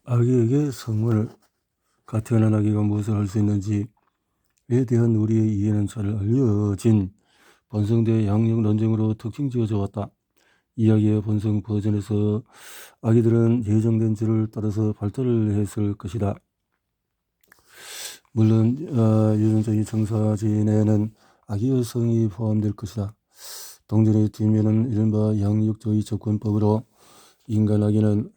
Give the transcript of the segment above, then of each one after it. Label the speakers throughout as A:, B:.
A: 아기에게 성물과 태어난 아기가 무엇을 할 수 있는지에 대한 우리의 이해는 잘 알려진 번성대 양력 논쟁으로 특징 지어져 왔다. 이야기의 번성 버전에서 아기들은 예정된 줄을 따라서 발달을 했을 것이다. 물론 유전적인 정사진에는 아기의 성이 포함될 것이다. 동전의 뒷면은 이른바 양육주의 접근법으로 인간 아기는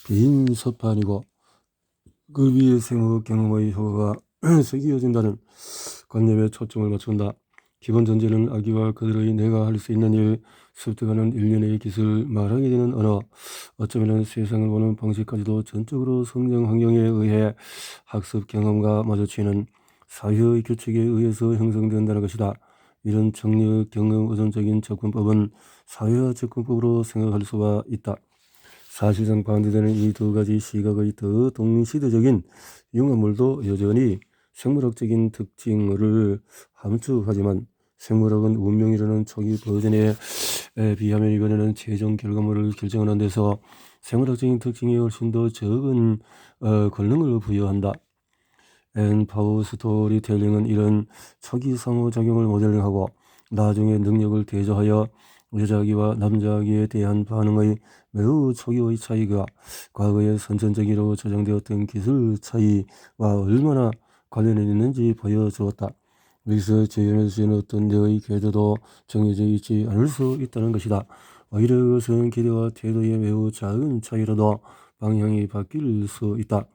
A: 빈 서판이고 그 위에 생후 경험의 효과가 새겨진다는 관념에 초점을 맞춘다. 기본 전제는 아기와 그들의 내가 할 수 있는 일, 습득하는 일련의 기술, 말하게 되는 언어, 어쩌면 세상을 보는 방식까지도 전적으로 성장 환경에 의해 학습 경험과 마주치는 사회의 규칙에 의해서 형성된다는 것이다. 이런 정력 경험 의존적인 접근법은 사회화 접근법으로 생각할 수가 있다. 사실상 반대되는 이 두 가지 시각의 더 동시대적인 융합물도 여전히 생물학적인 특징을 함축하지만 생물학은 운명이라는 초기 버전에 비하면 이번에는 최종 결과물을 결정하는 데서 생물학적인 특징이 훨씬 더 적은 권능을 부여한다. 파워 스토리텔링은 이런 초기 상호작용을 모델링하고 나중에 능력을 대조하여 여자아기와 남자아기에 대한 반응의 매우 초기의 차이가 과거의 선천적으로 조정되었던 기술 차이와 얼마나 관련이 있는지 보여주었다. 여기서 제외할 수 있는 어떤 뇌의 궤도도 정해져 있지 않을 수 있다는 것이다. 오히려 그것은 기대와 태도의 매우 작은 차이라도 방향이 바뀔 수 있다.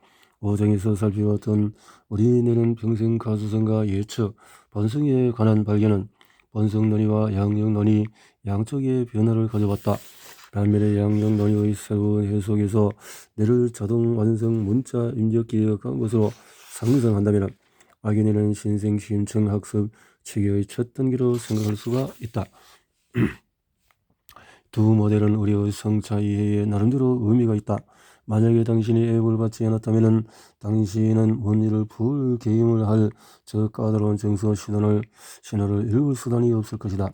A: 5장에서 살펴봤던 우리 뇌는 평생 가수성과 예측, 번성에 관한 발견은 번성논의와 양력논의 양쪽의 변화를 가져왔다. 반면에 양력논의의 새로운 해석에서 뇌를 자동 완성 문자 입력기획한 것으로 상상한다면 아기뇌는 신생 심층 학습 체계의 첫 단계로 생각할 수가 있다. 두 모델은 우리의 성차 이해에 나름대로 의미가 있다. 만약에 당신이 앱을 받지 않았다면 당신은 뭔 일을 불게임을 할 저 까다로운 정서 신호를 읽을 수단이 없을 것이다.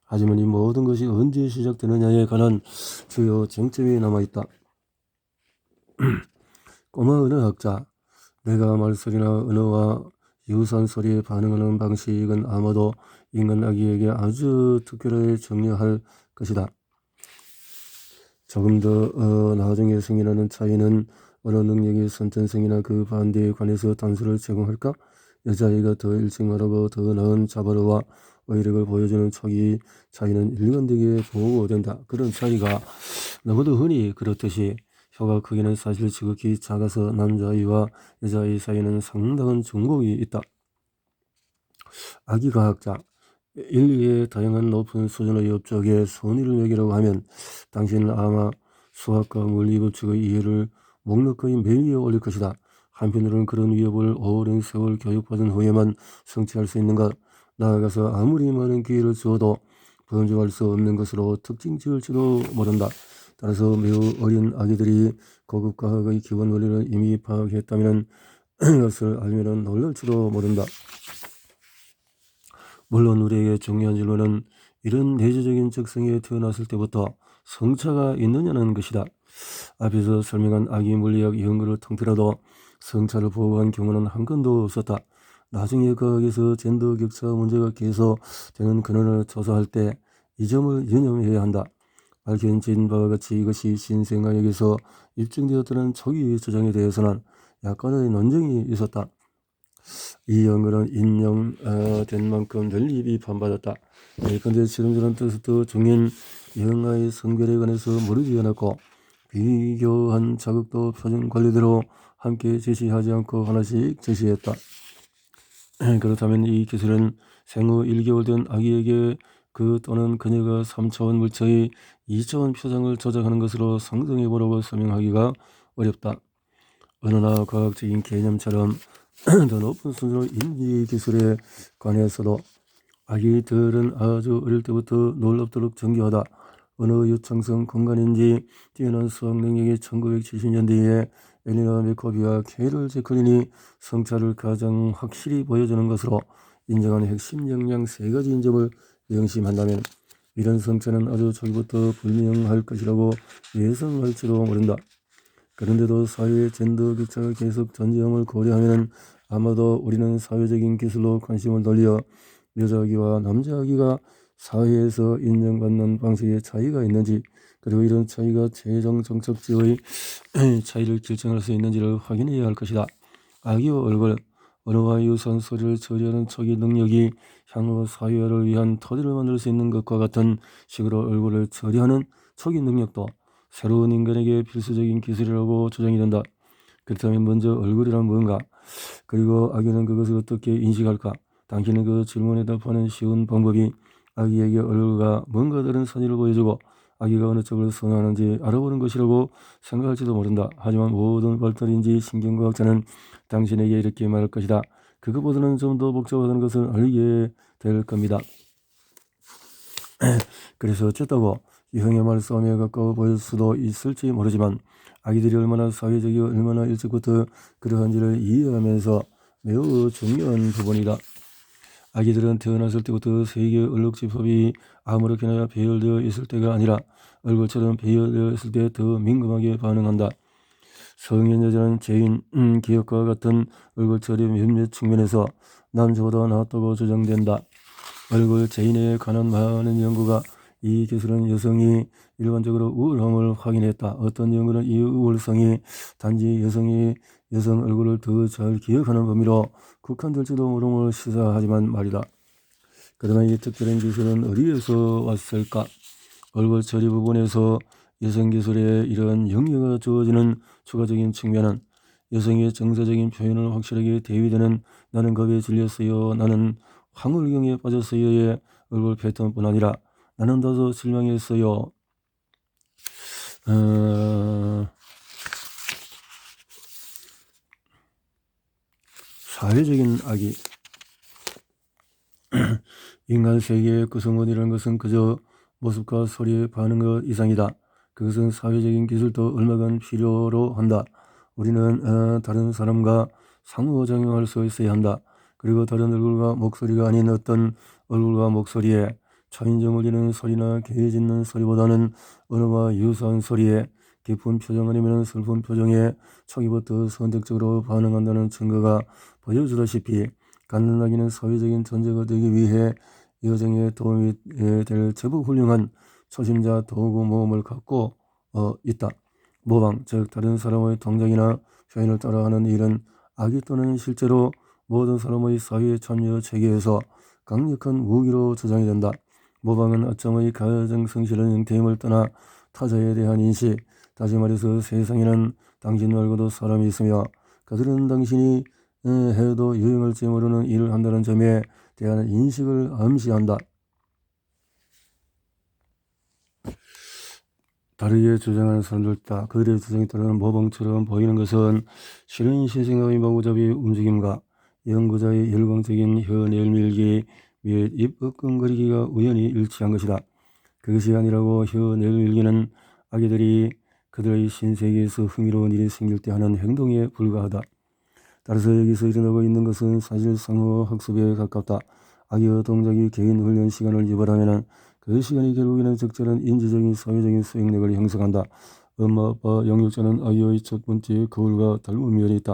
A: 하지만 이 모든 것이 언제 시작되느냐에 관한 주요 쟁점이 남아있다. 꼬마 언어학자, 내가 말소리나 언어와 유사한 소리에 반응하는 방식은 아마도 인간 아기에게 아주 특별하게 정리할 것이다. 조금 더 나중에 생겨나는 차이는 언어 능력의 선천성이나 그 반대에 관해서 단서를 제공할까? 여자아이가 더 일찍 말하고 더 나은 자바로와 어휘력을 보여주는 초기 차이는 일관되게 보고된다. 그런 차이가 너무도 흔히 그렇듯이 효과 크기는 사실 지극히 작아서 남자아이와 여자아이 사이에는 상당한 중복이 있다. 아기과학자, 인류의 다양한 높은 수준의 업적에 손의를 매기라고 하면 당신은 아마 수학과 물리 법칙의 이해를 목록의 맨 위에 올릴 것이다. 한편으로는 그런 위협을 오랜 세월 교육받은 후에만 성취할 수 있는가? 나아가서 아무리 많은 기회를 주어도 범접할 수 없는 것으로 특징 지을지도 모른다. 따라서 매우 어린 아기들이 고급 과학의 기본 원리를 이미 파악했다면 이것을 알면 놀랄지도 모른다. 물론 우리에게 중요한 질문은 이런 내재적인 적성에 태어났을 때부터 성차가 있느냐는 것이다. 앞에서 설명한 아기 물리학 연구를 통틀어도 성차를 보호한 경우는 한 건도 없었다. 나중에 과학에서 젠더 격차 문제가 계속되는 근원을 조사할 때 이 점을 유념해야 한다. 밝혀진 바와 같이 이것이 신생아에게서 입증되었다는 초기 주장에 대해서는 약간의 논쟁이 있었다. 이 연구는 인용된 만큼 널리 비판받았다. 예컨대 실험자는 텍스트 중인 영아의 성별에 관해서 무릎이 않았고 비교한 자극도 표준 관리대로 함께 제시하지 않고 하나씩 제시했다. 그렇다면 이 기술은 생후 1개월 된 아기에게 그 또는 그녀가 3차원 물체의 2차원 표상을 조작하는 것으로 상상해보라고 설명하기가 어렵다. 언어나 과학적인 개념처럼 더 높은 수준의 인지 기술에 관해서도 아기들은 아주 어릴 때부터 놀랍도록 정교하다. 언어 유창성, 공간인지, 뛰어난 수학 능력이 1970년대에 엘리나 메코비와 캐럴 제클린이 성차를 가장 확실히 보여주는 것으로 인정한 핵심 역량 3가지인 점을 명심한다면 이런 성차는 아주 초기부터 불명할 것이라고 예상할지도 모른다. 그런데도 사회의 젠더 격차가 계속 존재함을 고려하면 아마도 우리는 사회적인 기술로 관심을 돌려 여자아기와 남자아기가 사회에서 인정받는 방식의 차이가 있는지, 그리고 이런 차이가 최종 정착지의 차이를 결정할 수 있는지를 확인해야 할 것이다. 아기의 얼굴, 언어와 유사한 소리를 처리하는 초기 능력이 향후 사회화를 위한 토대를 만들 수 있는 것과 같은 식으로 얼굴을 처리하는 초기 능력도 새로운 인간에게 필수적인 기술이라고 주장이 된다. 그렇다면 먼저 얼굴이란 뭔가? 그리고 아기는 그것을 어떻게 인식할까? 당신은 그 질문에 답하는 쉬운 방법이 아기에게 얼굴과 뭔가 다른 사진을 보여주고 아기가 어느 쪽을 선호하는지 알아보는 것이라고 생각할지도 모른다. 하지만 모든 발달인지 신경과학자는 당신에게 이렇게 말할 것이다. 그것보다는 좀 더 복잡하다는 것을 알게 될 겁니다. 그래서 어쨌다고 유형의 말싸움에 가까워 보일 수도 있을지 모르지만 아기들이 얼마나 사회적이고 얼마나 일찍부터 그러한지를 이해하면서 매우 중요한 부분이다. 아기들은 태어났을 때부터 세계의 얼룩지법이 아무렇게나 배열되어 있을 때가 아니라 얼굴처럼 배열되어 있을 때 더 민감하게 반응한다. 성인 여자는 죄인 기억과 같은 얼굴 처리 몇몇 측면에서 남자보다 낫다고 주장된다. 얼굴 죄인에 관한 많은 연구가 이 기술은 여성이 일반적으로 우울함을 확인했다. 어떤 연구는 이 우울성이 단지 여성이 여성 얼굴을 더 잘 기억하는 범위로 국한될지도 모름을 시사하지만 말이다. 그러나 이 특별한 기술은 어디에서 왔을까? 얼굴 처리 부분에서 여성 기술에 이런 영향을 주어지는 추가적인 측면은 여성의 정서적인 표현을 확실하게 대위되는 나는 겁에 질렸어요, 나는 황홀경에 빠졌어요의 얼굴 패턴뿐 아니라 나는 다소 실망했어요, 사회적인 악이 인간 세계의 구성원이라는 것은 그저 모습과 소리에 반응한 것 이상이다. 그것은 사회적인 기술도 얼마간 필요로 한다. 우리는 다른 사람과 상호작용할 수 있어야 한다. 그리고 다른 얼굴과 목소리가 아닌 어떤 얼굴과 목소리에 초인종 울리는 소리나 개 짖는 소리보다는 언어와 유사한 소리에 기쁜 표정 아니면 슬픈 표정에 초기부터 선택적으로 반응한다는 증거가 보여주다시피 갖는 아기는 사회적인 존재가 되기 위해 여정에 도움이 될 제법 훌륭한 초심자 도구 모음을 갖고 있다. 모방, 즉 다른 사람의 동작이나 표현을 따라하는 일은 아기 또는 실제로 모든 사람의 사회 참여 체계에서 강력한 무기로 주장이 된다. 모방은 어쩌면 가장 성실한 형태임을 떠나 타자에 대한 인식, 다시 말해서 세상에는 당신 말고도 사람이 있으며 그들은 당신이 해도 유용할지 모르는 일을 한다는 점에 대한 인식을 암시한다. 다르게 주장하는 사람들 있다. 그들의 주장에 따르는 모방처럼 보이는 것은 실은 신생아의 마구잡이 움직임과 연구자의 열광적인 혀 내밀기 및 입 끄끈거리기가 우연히 일치한 것이다. 그것이 아니라고 혀 내밀기는 아기들이 그들의 신세계에서 흥미로운 일이 생길 때 하는 행동에 불과하다. 따라서 여기서 일어나고 있는 것은 사실상의 학습에 가깝다. 아기의 동작이 개인 훈련 시간을 유발하면 그 시간이 결국에는 적절한 인지적인 사회적인 수행력을 형성한다. 엄마 아빠 영육자는 아기의 첫 번째 거울과 닮은 면이 있다.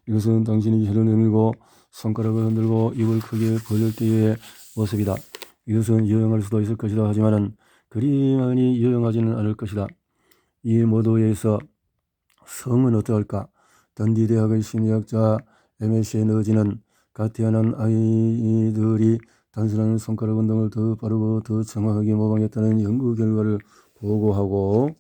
A: 이것은 당신이 혀를 내밀고 손가락을 흔들고 입을 크게 벌릴 때의 모습이다. 이것은 유용할 수도 있을 것이다. 하지만 그리 많이 유용하지는 않을 것이다. 이 모두에서 성은 어떠할까? 던디 대학의 심리학자 MSC 너지는 갓 태어난 아이들이 단순한 손가락 운동을 더 빠르고 더 정확하게 모방했다는 연구 결과를 보고하고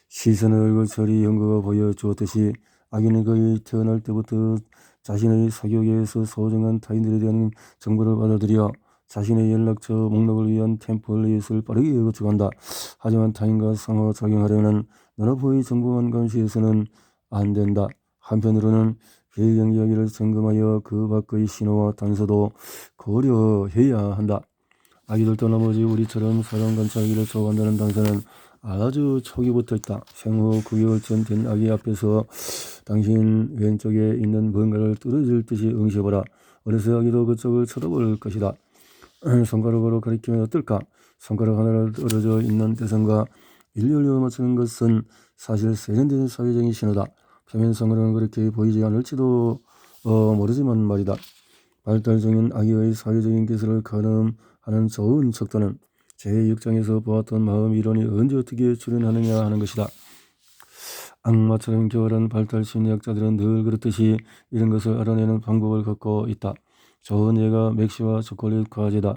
A: 시선의 얼굴 처리 연구가 보여주었듯이 아기는 거의 태어날 때부터 자신의 사교계에서 소중한 타인들에 대한 정보를 받아들여 자신의 연락처 목록을 위한 템플릿을 빠르게 구축한다. 하지만 타인과 상호작용하려면 눈앞의 정보만 감시해서는 안 된다. 한편으로는 배경 이야기를 점검하여 그 밖의 신호와 단서도 고려해야 한다. 아기들도 나머지 우리처럼 사람 관찰하기를 좋아한다는 단서는 아주 초기부터 있다. 생후 9개월 전 된 아기 앞에서 당신 왼쪽에 있는 뭔가를 뚫어질 듯이 응시해보라. 어느새 아기도 그쪽을 쳐다볼 것이다. 손가락으로 가리키면 어떨까? 손가락 하나를 떨어져 있는 대상과 일렬로 맞추는 것은 사실 세련된 사회적인 신호다. 표면 손가락은 그렇게 보이지 않을지도 모르지만 말이다. 발달 중인 아기의 사회적인 기술을 가늠하는 좋은 척도는 제6장에서 보았던 마음 이론이 언제 어떻게 출현하느냐 하는 것이다. 악마처럼 교활한 발달 심리학자들은 늘 그렇듯이 이런 것을 알아내는 방법을 갖고 있다. 좋은 예가 맥시와 초콜릿 과제다.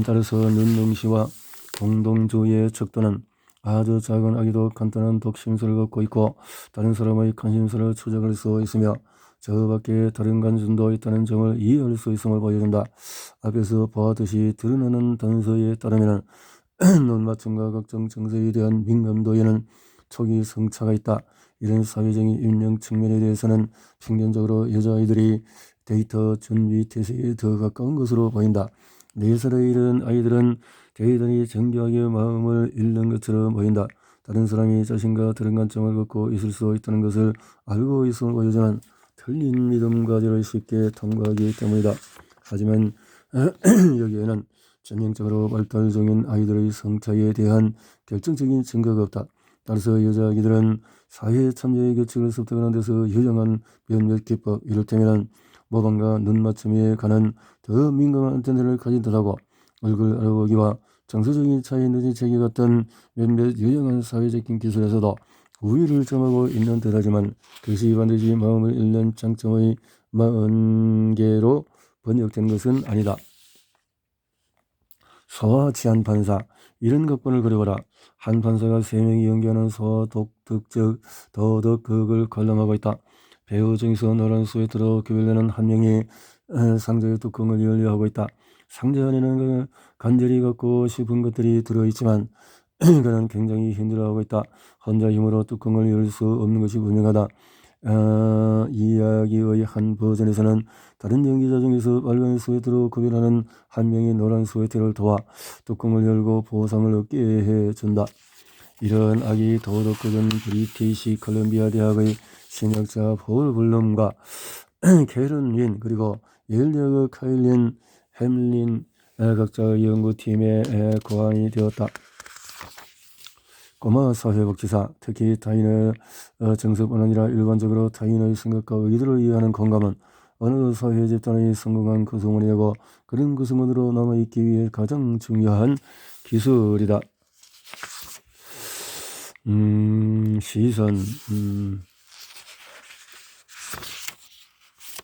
A: 따라서 눈능시와 공동주의의 척도는 아주 작은 아기도 간단한 독심술을 갖고 있고 다른 사람의 관심사를 추적할 수 있으며 저 밖에 다른 관심도 있다는 점을 이해할 수 있음을 보여준다. 앞에서 보았듯이 드러나는 단서에 따르면 눈맞춤과 각종 정서에 대한 민감도에는 초기 성차가 있다. 이런 사회적인 입력 측면에 대해서는 평균적으로 여자아이들이 데이터 준비 태세에 더 가까운 것으로 보인다. 4살의 이런 아이들은 대단히 정교하게 마음을 읽는 것처럼 보인다. 다른 사람이 자신과 다른 관점을 갖고 있을 수 있다는 것을 알고 있음을 보여주는 틀린 믿음 과제를 쉽게 통과하기 때문이다. 하지만 여기에는 전형적으로 발달 중인 아이들의 성차에 대한 결정적인 증거가 없다. 따라서 여자아기들은 사회 참여의 규칙을 습득하는 데서 유용한 몇몇 기법, 이를테면 모방과 눈맞춤에 관한 더 민감한 안테나를 가진 듯하고 얼굴 알아보기와 정서적인 차이 눈치채기 같은 몇몇 유용한 사회적인 기술에서도 우위를 점하고 있는 듯하지만 그것이 반드시 마음을 읽는 장점의 만개로 번역된 것은 아니다. 소와 치안 판사, 이런 각본을 그려보라. 한 판사가 3명이 연기하는 소와 독특적 도덕극을 관람하고 있다. 배우 중에서 노란 스웨터로 교별되는 한 명이 상자의 뚜껑을 열려 하고 있다. 상자 안에는 간절히 갖고 싶은 것들이 들어있지만 그는 굉장히 힘들어하고 있다. 혼자 힘으로 뚜껑을 열 수 없는 것이 분명하다. 이야기의 한 버전에서는 다른 연기자 중에서 빨간 스웨터로 구별하는 한 명이 노란 스웨터를 도와 뚜껑을 열고 보상을 얻게 해준다. 이런 아기 도덕극은 브리티시 컬럼비아 대학의 심리학자 폴 블룸과 캐런 린 그리고 예일 대학의 카일린 햄린 각자의 연구팀에 고안이 되었다. 꼬마 사회복지사, 특히 타인의 정서뿐 아니라 일반적으로 타인의 생각과 의도를 이해하는 공감은 어느 사회 집단의 성공한 구성원이 되고 그런 구성원으로 남아있기 위해 가장 중요한 기술이다. 시선,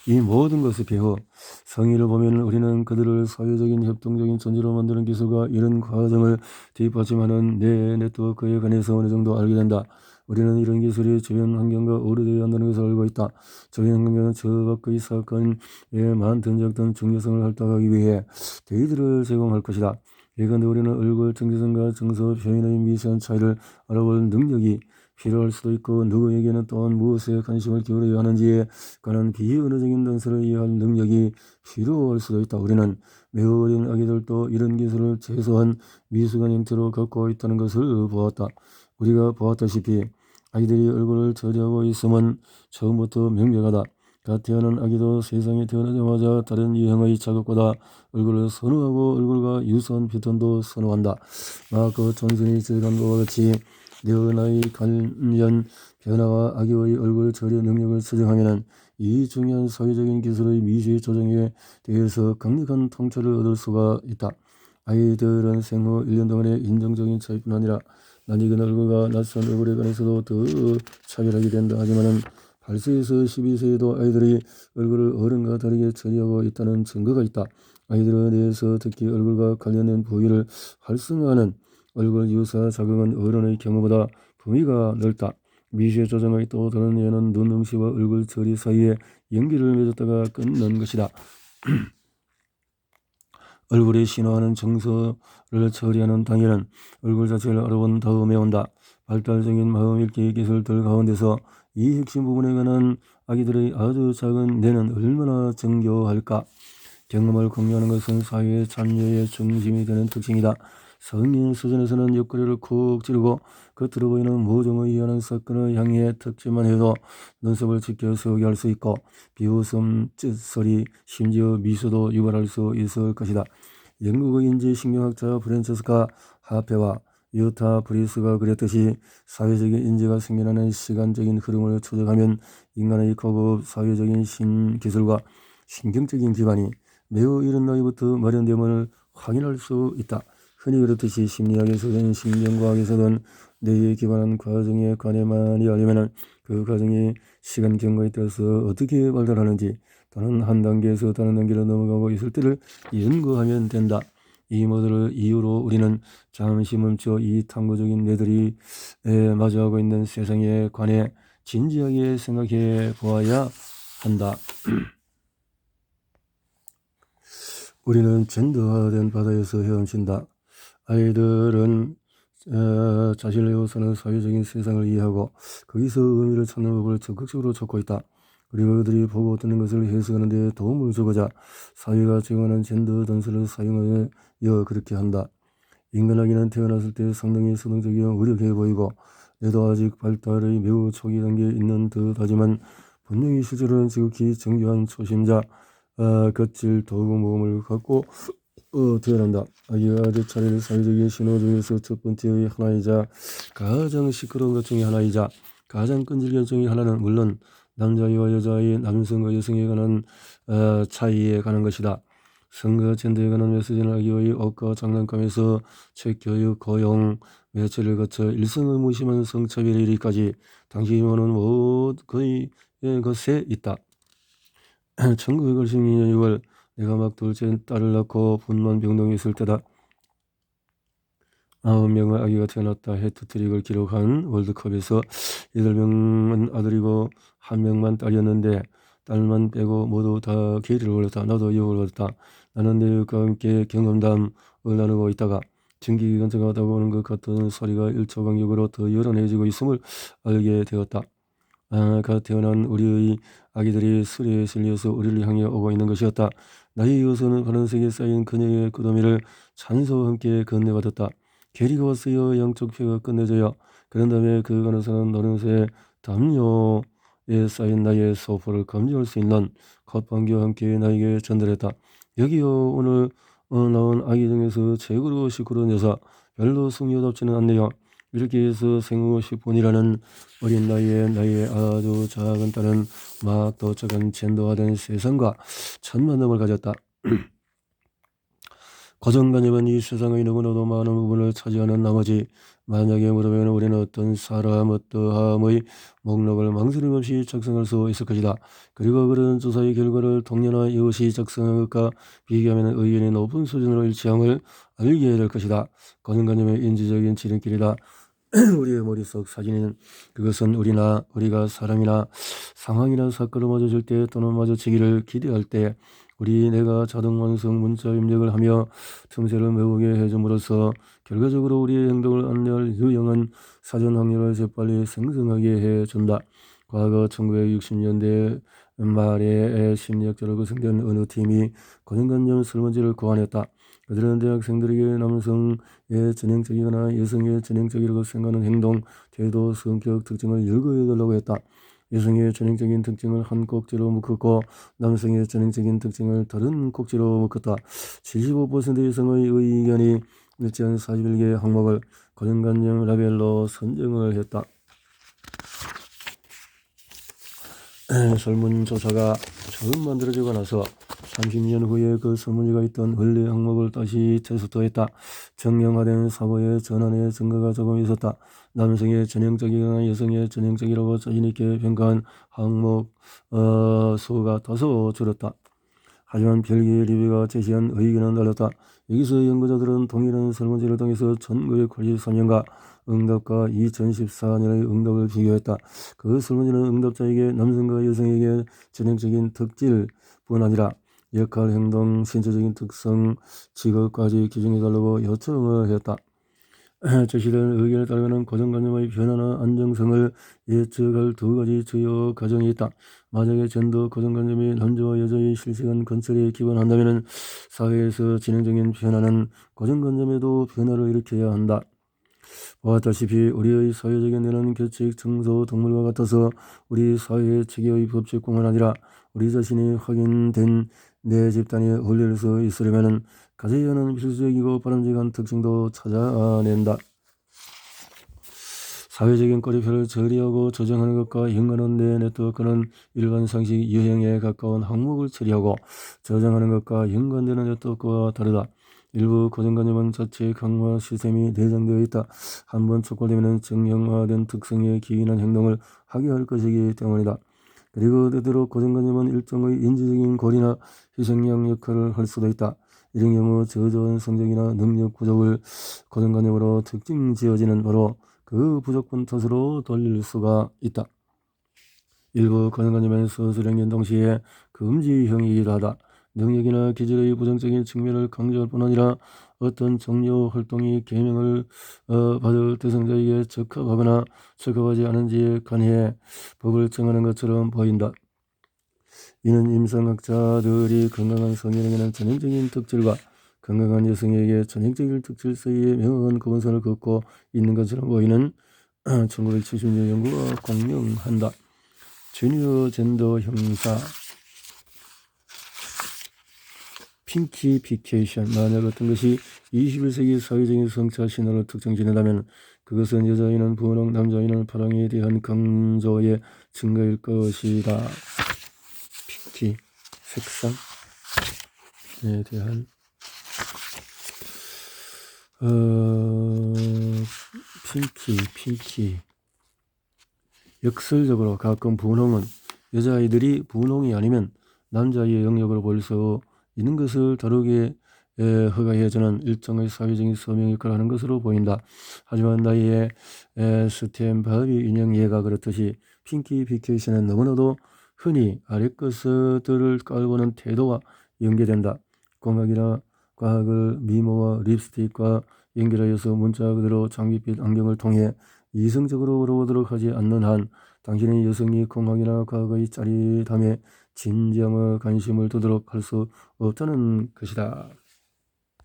A: 이 모든 것을 배워 성의를 보면 우리는 그들을 사회적인 협동적인 존재로 만드는 기술과 이런 과정을 뒷받침하는 내 네트워크에 관해서 어느 정도 알게 된다. 우리는 이런 기술이 주변 환경과 어우러져야 한다는 것을 알고 있다. 주변 환경은 저 밖의 사건에 많든 적든 중요성을 할당하기 위해 데이터를 제공할 것이다. 예컨대 우리는 얼굴 정체성과 정서 표현의 미세한 차이를 알아볼 능력이 필요할 수도 있고 누구에게는 또한 무엇에 관심을 기울여야 하는지에 관한 비언어적인 단서를 이해할 능력이 필요할 수도 있다. 우리는 매우 어린 아기들도 이런 기술을 최소한 미숙한 형태로 갖고 있다는 것을 보았다. 우리가 보았다시피 아기들이 얼굴을 처리하고 있음은 처음부터 명백하다. 갓 태어난 아기도 세상에 태어나자마자 다른 유형의 자극보다 얼굴을 선호하고 얼굴과 유사한 패턴도 선호한다. 마크 존슨이 지적한 것과 같이 뇌의 관련 변화와 아기의 얼굴 처리 능력을 측정하면 이 중요한 사회적인 기술의 미시 조정에 대해서 강력한 통찰을 얻을 수가 있다. 아이들은 생후 1년 동안의 인정적인 차이뿐 아니라 낯익은 얼굴과 낯선 얼굴에 관해서도 더 차별하게 된다. 하지만 8세에서 12세에도 아이들이 얼굴을 어른과 다르게 처리하고 있다는 증거가 있다. 아이들에 대해서 특히 얼굴과 관련된 부위를 활성화하는 얼굴 유사 자극은 어른의 경우보다 범위가 넓다. 미시의 조정의 또 다른 예는 눈응시와 얼굴 처리 사이에 연기를 맺었다가 끝난 것이다. 얼굴이 신호하는 정서를 처리하는 단계는 얼굴 자체를 알아본 다음에 온다. 발달적인 마음 읽기 기술들 가운데서 이 핵심 부분에 관한 아기들의 아주 작은 뇌는 얼마나 정교할까? 경험을 공유하는 것은 사회의 참여의 중심이 되는 특징이다. 성인 수준에서는 옆구리를 쿡 찌르고 겉으로 보이는 모종을 이해하는 사건을 향해 특집만 해도 눈썹을 지켜 세우게 할 수 있고 비웃음, 쯧소리, 심지어 미소도 유발할 수 있을 것이다. 영국의 인지신경학자 프란체스카 하페와 유타 브리스가 그랬듯이 사회적인 인지가 생겨나는 시간적인 흐름을 추적하면 인간의 고급 사회적인 신기술과 신경적인 기반이 매우 이른 나이부터 마련됨을 확인할 수 있다. 흔히 그렇듯이 심리학에서든 신경과학에서든 뇌에 기반한 과정에 관해 많이 알려면 그 과정이 시간 경과에 따라서 어떻게 발달하는지 또는 한 단계에서 다른 단계로 넘어가고 있을 때를 연구하면 된다. 이 모두를 이유로 우리는 잠시 멈춰 이 탐구적인 뇌들이 마주하고 있는 세상에 관해 진지하게 생각해 보아야 한다. 우리는 젠더화된 바다에서 헤엄친다. 아이들은 자신을 사는 사회적인 세상을 이해하고 거기서 의미를 찾는 법을 적극적으로 찾고 있다. 그리고 그들이 보고 듣는 것을 해석하는 데 도움을 주고자 사회가 제공하는 젠더 단서를 사용하여 그렇게 한다. 인간아기는 태어났을 때 상당히 서동적이어 무력해 보이고 뇌도 아직 발달의 매우 초기 단계에 있는 듯하지만 분명히 실제로는 지극히 정교한 초심자 겉질 도구 모음을 갖고 태어난다. 아기가 내 차례를 사회적인 신호 중에서 첫 번째의 하나이자 가장 시끄러운 것 중에 하나이자 가장 끈질긴 것 중에 하나는 물론 남자아이와 여자아이, 남성과 여성에 관한 차이에 관한 것이다. 성과 젠더에 관한 메시지는 아기의 옷과 장난감에서 책, 교육, 고용, 매체를 거쳐 일성의 무심한 성차별에 이르기까지 당신이 보는 거의 것에 있다. 1982년 6월 내가 막 둘째 딸을 낳고 분만 병동에 있을 때다. 9명의 아기가 태어났다. 해트트릭을 기록한 월드컵에서 8명은 아들이고 1명만 딸이었는데 딸만 빼고 모두 다 게리를 올렸다. 나도 유혹을 받았다. 나는 내 이웃과 함께 경험담을 나누고 있다가 증기기관차가 다가오는 것 같은 소리가 1초 간격으로 더 요란해지고 있음을 알게 되었다. 갓 태어난 우리의 아기들이 수레에 실려서 우리를 향해 오고 있는 것이었다. 나의 이웃은 파란색에 쌓인 그녀의 구더미를 찬소와 함께 건네받았다. 게리가 왔어요. 양쪽 폐가 끝내져요. 그런 다음에 그 간호사는 노란색 담요에 쌓인 나의 소포를 감지할 수 있는 컷방귀와 함께 나에게 전달했다. 여기요. 오늘 나온 아기 중에서 최고로 시끄러운 여사. 별로 숙녀답지는 않네요. 이렇게 해서 생후 10분이라는 어린 나이에 나의 아주 작은 딸은 막 도착한 젠더화된 세상과 첫 만남을 가졌다. 고정관념은 이 세상의 너무나도 많은 부분을 차지하는 나머지 만약에 물으면 우리는 어떤 사람 어떠함의 목록을 망설임 없이 작성할 수 있을 것이다. 그리고 그런 조사의 결과를 동료나 이웃이 작성한 것과 비교하면 의견이 높은 수준으로 일치함을 알게 될 것이다. 고정관념의 인지적인 지름길이다. 우리의 머릿속 사진은 그것은 우리가 사람이나 상황이나 사건을 마주칠 때 또는 마주치기를 기대할 때 우리 뇌가 자동 완성 문자 입력을 하며 틈새를 메우게 해줌으로써 결과적으로 우리의 행동을 안내할 유용한 사전 확률을 재빨리 생성하게 해준다. 과거 1960년대 말에 심리학자로 구성된 어느 팀이 고정관념 설문지를 고안했다. 그들은 대학생들에게 남성의 전형적이거나 여성의 전형적이라고 생각하는 행동, 태도, 성격 특징을 열거해달라고 했다. 여성의 전형적인 특징을 한 꼭지로 묶었고 남성의 전형적인 특징을 다른 꼭지로 묶었다. 75% 이상의 의견이 일치한 41개의 항목을 고정관념 라벨로 선정을 했다. 설문조사가 처음 만들어지고 나서 30년 후에 그 설문지가 있던 원래 항목을 다시 테스트했다. 정형화된 사고의 전환의 증거가 조금 있었다. 남성의 전형적이거나 여성의 전형적이라고 자신있게 평가한 항목 수가 다소 줄었다. 하지만 별개의 리뷰가 제시한 의견은 달랐다. 여기서 연구자들은 동일한 설문지를 통해서 1983년과 응답과 2014년의 응답을 비교했다. 그 설문지는 응답자에게 남성과 여성에게 전형적인 특질뿐 아니라 역할, 행동, 신체적인 특성, 직업까지 규정해달라고 요청을 했다. 제시된 의견에 따르면 고정관념의 변화나 안정성을 예측할 두 가지 주요 과정이 있다. 만약에 젠더 고정관념이 남자와 여자의 실시간 관찰에 기반한다면 사회에서 진행적인 변화는 고정관념에도 변화를 일으켜야 한다. 보았다시피 우리의 사회적인 뇌는 규칙, 정서, 동물과 같아서 우리 사회의 체계의 법칙뿐만 아니라 우리 자신이 확인된 내 집단에 어울릴 수 있으려면 가져야 하는 필수적이고 바람직한 특징도 찾아낸다. 사회적인 꼬리표를 처리하고 조정하는 것과 인간은 내 네트워크는 일반 상식 유형에 가까운 항목을 처리하고 조정하는 것과 연관되는 네트워크와 다르다. 일부 고정관념은 자체 강화 시스템이 내장되어 있다. 한번 촉발되면 정형화된 특성에 기인한 행동을 하게 할 것이기 때문이다. 그리고 때때로 고정관념은 일종의 인지적인 고리나 희생양 역할을 할 수도 있다. 이런 경우 저조한 성적이나 능력 부족을 고정관념으로 특징 지어지는 바로 그 부족분 탓으로 돌릴 수가 있다. 일부 고정관념은 서술행전 동시에 금지형이기도 하다. 능력이나 기질의 부정적인 측면을 강조할 뿐 아니라 어떤 종료 활동이 계명을 받을 대상자에게 적합하거나 적합하지 않은지에 관해 법을 정하는 것처럼 보인다. 이는 임상학자들이 건강한 성인에게는 전형적인 특질과 건강한 여성에게 전형적인 특질 사이에 명확한 구분선을 긋고 있는 것처럼 보이는 1970년 연구가 공명한다. 주니어 젠더 형사 핑키피케이션. 만약 어떤 것이 21세기 사회적인 성차 신호를 특정짓는다면 그것은 여자아이는 분홍, 남자아이는 파랑에 대한 강조의 증거일 것이다. 핑키, 색상에 대한 핑키. 역설적으로 가끔 분홍은 여자아이들이 분홍이 아니면 남자아이의 영역으로 보일 수 있는 것을 다루게 허가해주는 일종의 사회적인 서명 역할을 하는 것으로 보인다. 하지만 나이의 스탠 바비 인형 예가 그렇듯이 핑키피케이션은 너무나도 흔히 아랫 것들을 깔보는 태도와 연계된다. 공학이나 과학을 미모와 립스틱과 연결하여서 문자 그대로 장밋빛 안경을 통해 이성적으로 물어보도록 하지 않는 한 당신의 여성이 공학이나 과학의 짜릿함에 진지함과 관심을 두도록 할 수 없다는 것이다.